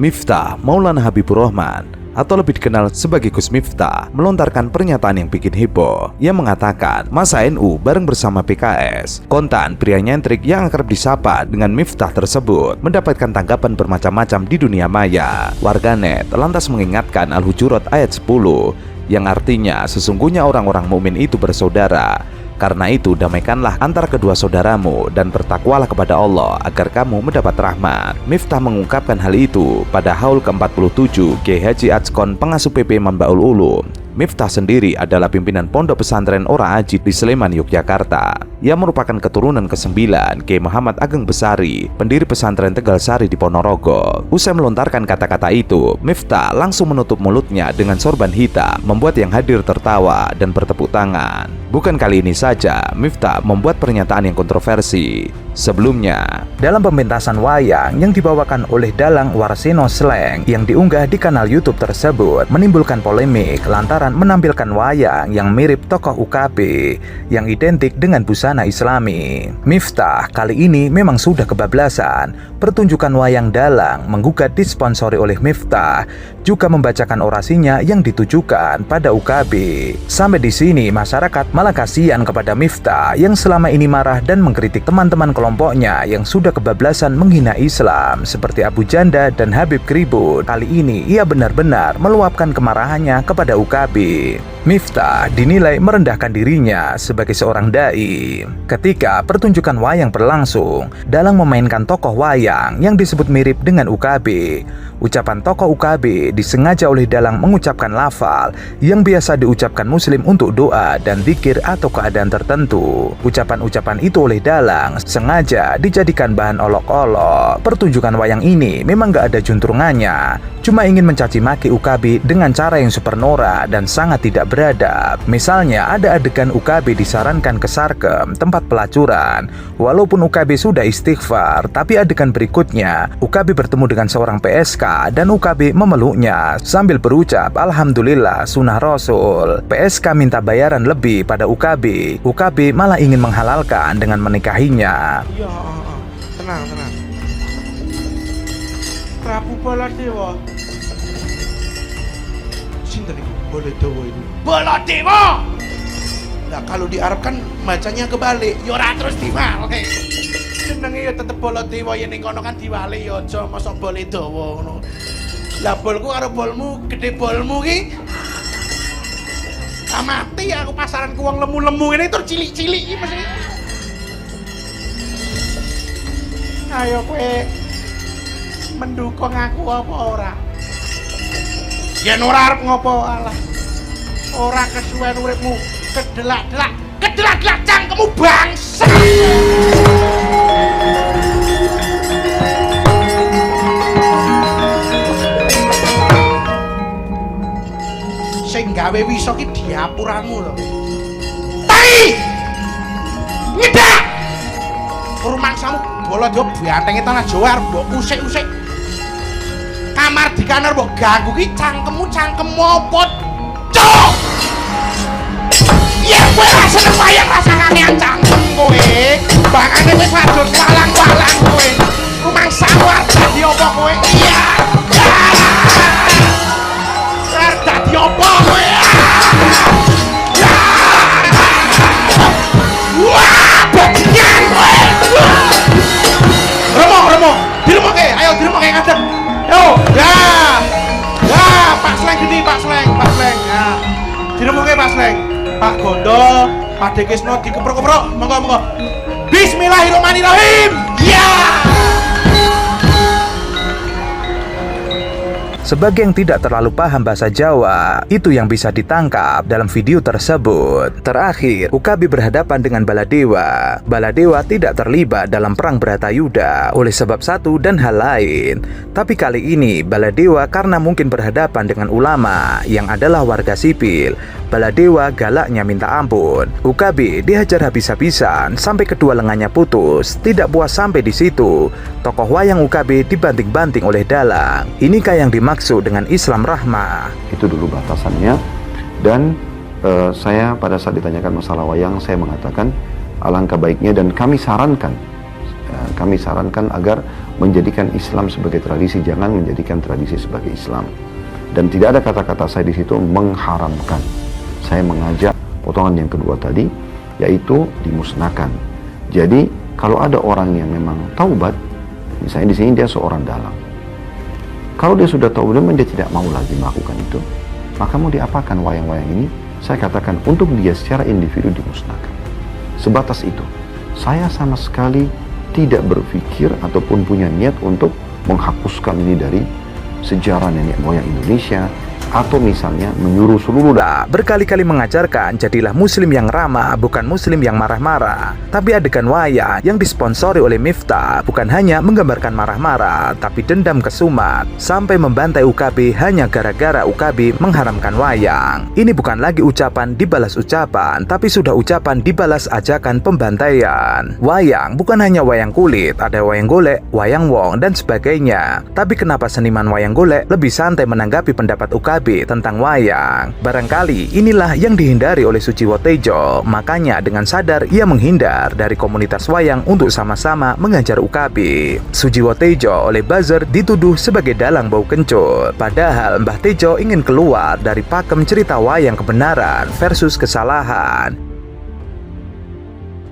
Miftah Maulana Habibur Rahman atau lebih dikenal sebagai Gus Miftah melontarkan pernyataan yang bikin heboh. Ia mengatakan masa NU bareng bersama PKS. Kontan pria nyentrik yang akrab disapa dengan Miftah tersebut mendapatkan tanggapan bermacam-macam di dunia maya. Warganet lantas mengingatkan Al-Hujurat ayat 10 yang artinya sesungguhnya orang-orang mukmin itu bersaudara. Karena itu damaikanlah antara kedua saudaramu dan bertakwalah kepada Allah agar kamu mendapat rahmat. Miftah mengungkapkan hal itu pada haul ke-47 Kiai Haji Ajkon pengasuh PP Manbaul Ulum. Miftah sendiri adalah pimpinan Pondok Pesantren Ora Aji di Sleman, Yogyakarta. Ia merupakan keturunan ke-9 Kiai Muhammad Ageng Besari, pendiri pesantren Tegal Sari di Ponorogo. Usai melontarkan kata-kata itu, Miftah langsung menutup mulutnya dengan sorban hitam, membuat yang hadir tertawa dan bertepuk tangan. Bukan kali ini saja Miftah membuat pernyataan yang kontroversi. Sebelumnya, dalam pementasan wayang yang dibawakan oleh Dalang Warsino Slang yang diunggah di kanal YouTube tersebut menimbulkan polemik lantaran menampilkan wayang yang mirip tokoh UKB yang identik dengan busana Islami. Miftah kali ini memang sudah kebablasan. Pertunjukan wayang Dalang menggugat disponsori oleh Miftah juga membacakan orasinya yang ditujukan pada UKB. Sampai di sini masyarakat malah kasihan kepada Miftah yang selama ini marah dan mengkritik teman-teman kelompoknya yang sudah kebablasan menghina Islam seperti Abu Janda dan Habib Kribut. Kali ini ia benar-benar meluapkan kemarahannya kepada UKB. Miftah dinilai merendahkan dirinya sebagai seorang dai. Ketika pertunjukan wayang berlangsung, Dalang memainkan tokoh wayang yang disebut mirip dengan UKB. Ucapan tokoh UKB disengaja oleh Dalang mengucapkan lafal yang biasa diucapkan muslim untuk doa dan zikir atau keadaan tertentu. Ucapan-ucapan itu oleh Dalang sengaja dijadikan bahan olok-olok. Pertunjukan wayang ini memang gak ada juntrungannya, cuma ingin mencaci maki UKB dengan cara yang super norak dan sangat tidak beradab. Misalnya ada adegan UKB disarankan ke Sarkem, tempat pelacuran. Walaupun UKB sudah istighfar, tapi adegan berikutnya UKB bertemu dengan seorang PSK dan UKB memeluknya sambil berucap Alhamdulillah sunnah Rasul. PSK minta bayaran lebih pada UKB. UKB malah ingin menghalalkan dengan menikahinya. Iya, tenang. Prabu Baladewa. Sinten iku Baladewa itu? Baladewa! Nah, kalau di Arab kan bacanya kebalik, ya ora terus diwale. Jenenge ya tetep Baladewa, yen ning kono kan diwale ya aja mosok Baladewa ngono. Lah bolku karo bolmu, gede bolmu ki. Mati aku pasaran ku wong lemu-lemu ini terus cilik-cilik iki mesti. Ayo kowe mendukung aku apa ora? Yen ora arep ngopo alah. Ora kesuwen uripmu, kedelak-delak cangkemmu bangsa. Sing gawe wiso ki diapuranmu to. Tai! Nyedak! Rumangsamu bola yo bantenge tanah Jawa arep mbok usik-usik. Kamar di kamar mbok ganggu ki cangkemmu apa? Cok! Ya kowe ra seneng wayang rasane cangkem kowe. Bangane wis wadon walang-walang kowe. Rumangsamu arep dadi apa kowe? Iya. Arep dadi apa kowe? Wah, bajingan kowe. Romo, diremoke, ayo diremoke ngadeg. Yo, ya. Ya, Pak Sleng gini, Pak Sleng. Ya. Diremoke Pak Sleng. Pak Gondo, Pak Dekesno dikeprok-keprok, monggo. Bismillahirrahmanirrahim. Ya. Sebagai yang tidak terlalu paham bahasa Jawa, itu yang bisa ditangkap dalam video tersebut. Terakhir, UKB berhadapan dengan Baladewa. Baladewa tidak terlibat dalam perang Bratayuda oleh sebab satu dan hal lain. Tapi kali ini Baladewa karena mungkin berhadapan dengan ulama yang adalah warga sipil. Baladewa galaknya minta ampun. UKB dihajar habis-habisan sampai kedua lengannya putus. Tidak puas sampai di situ, tokoh wayang UKB dibanting-banting oleh Dalang. Inikah yang dimaksud dengan Islam Rahmah? Itu dulu batasannya. Dan saya pada saat ditanyakan masalah wayang, saya mengatakan alangkah baiknya dan kami sarankan kami sarankan agar menjadikan Islam sebagai tradisi, jangan menjadikan tradisi sebagai Islam. Dan tidak ada kata-kata saya di situ mengharamkan. Saya mengajak potongan yang kedua tadi, yaitu dimusnahkan. Jadi kalau ada orang yang memang taubat, misalnya di sini dia seorang dalang, kalau dia sudah taubat dan dia tidak mau lagi melakukan itu, maka mau diapakan wayang-wayang ini? Saya katakan untuk dia secara individu dimusnahkan. Sebatas itu. Saya sama sekali tidak berpikir ataupun punya niat untuk menghapuskan ini dari sejarah nenek moyang Indonesia, atau misalnya menyuruh seluruh berkali-kali mengajarkan jadilah muslim yang ramah, bukan muslim yang marah-marah. Tapi adegan wayang yang disponsori oleh Miftah bukan hanya menggambarkan marah-marah, tapi dendam kesumat sampai membantai UKB hanya gara-gara UKB mengharamkan wayang. Ini bukan lagi ucapan dibalas ucapan, tapi sudah ucapan dibalas ajakan pembantaian. Wayang bukan hanya wayang kulit, ada wayang golek, wayang wong, dan sebagainya. Tapi kenapa seniman wayang golek lebih santai menanggapi pendapat UKB tentang wayang? Barangkali inilah yang dihindari oleh Sujiwo Tejo. Makanya dengan sadar ia menghindar dari komunitas wayang untuk sama-sama mengajar UKB. Sujiwo Tejo oleh buzzer dituduh sebagai dalang bau kencur. Padahal Mbah Tejo ingin keluar dari pakem cerita wayang kebenaran versus kesalahan.